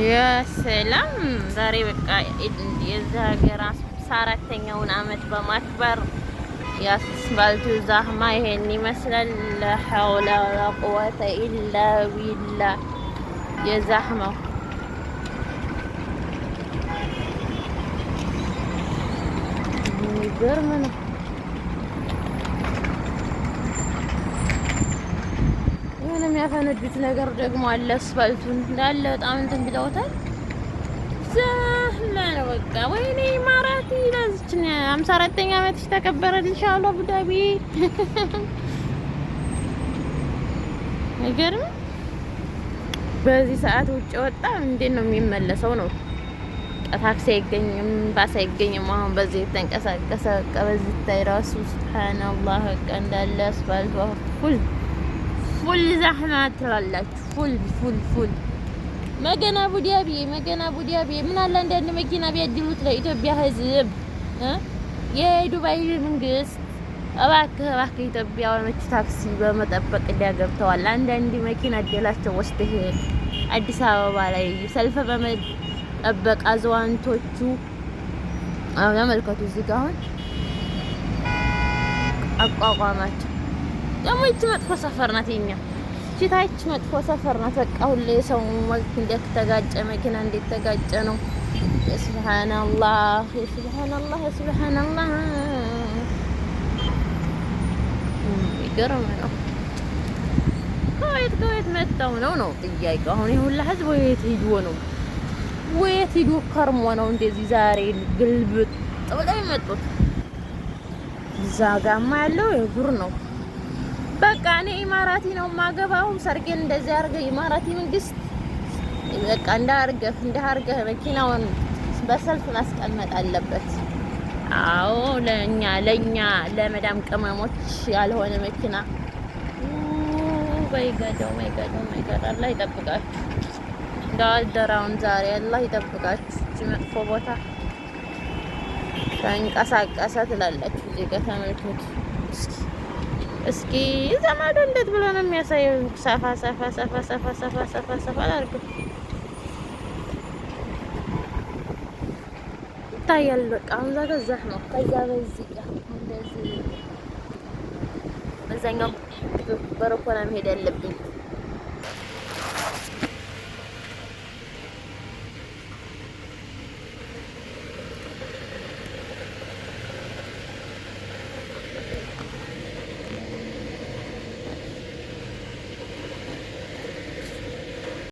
የሰላም ዛሬ በቃ የዛ ሀገር አራተኛውን አመት በማክበር የአስፋልቱ ዛህማ ይሄን ይመስላል። ለሐውላ ወላ ቁወተ ኢላ ቢላህ የዛህማው የሚገርም ነው። የሚያፈነዱት ነገር ደግሞ አለ። አስፋልቱን እንዳለ በጣም እንትን ብለውታል። ዘህላ ነው በቃ። ወይኔ ኢማራቲ ለዚችን 54ኛ ዓመትሽ ተከበረ ኢንሻአላህ አቡዳቢ። አይገርም። በዚህ ሰዓት ውጭ ወጣ እንዴት ነው የሚመለሰው ነው? ታክሲ አይገኝም፣ ባስ አይገኝም። አሁን በዚህ የተንቀሳቀሰ በቃ በዚህ ታይ ሱብሃንአላህ በቃ እንዳለ አስፋልቱ ፉል ዛህማ ትላላችሁ። ፉል መገና ቡዲያቢ ምን አለ አንዳንድ መኪና ቢያድሉት ለኢትዮጵያ ሕዝብ የዱባይ መንግስት እባክህ ኢትዮጵያውያኖች ታክሲ በመጠበቅ ሊያገብተዋል። አንዳንድ መኪና አደላቸው ወስደህ አዲስ አበባ ላይ ሰልፍ በመጠበቅ አዝዋንቶቹ ተመልከቱ። እዚህ ጋር አሁን አቋቋማቸው ደግሞ ይቺ መጥፎ ሰፈር ናት። የኛ ቺታች መጥፎ ሰፈር ናት። በቃ ሁሌ ሰው እንደተጋጨ መኪና እንደተጋጨ ነው። ሱብሃንአላህ ይገርም ነው። ከየት መጣው ነው ጥያቄው። አሁን የሁላ ህዝብ ወየት ሂዶ ነው? ወየት ሂዶ ከርሞ ነው እንደዚህ ዛሬ ግልብጥ ብለው የመጡት? እዛ ጋማ ያለው የጉር ነው። በቃ እኔ ኢማራቲ ነው ማገባው። ሰርጌን እንደዚህ አርገ ኢማራቲ መንግስት በቃ እንዳርገህ መኪናውን በሰልፍ ማስቀመጥ አለበት። አዎ ለኛ ለመዳም ቅመሞች ያልሆነ መኪና ማይገደው አላህ ይጠብቃችሁ። እንዳልደራውን ዛሬ አላህ ይጠብቃችሁ። እቺ መጥፎ ቦታ ተንቀሳቀሰ ትላላችሁ። እዚህ ጋር ተመልከቱ እስኪ ዘማዶ እንዴት ብሎ ነው የሚያሳየው? ሰፋ አድርገው ይታያል። በቃ አሁን ዛገዛህ ነው። ከዛ በዚህ ጋር እንደዚህ በዛኛው በረኮና መሄድ ያለብኝ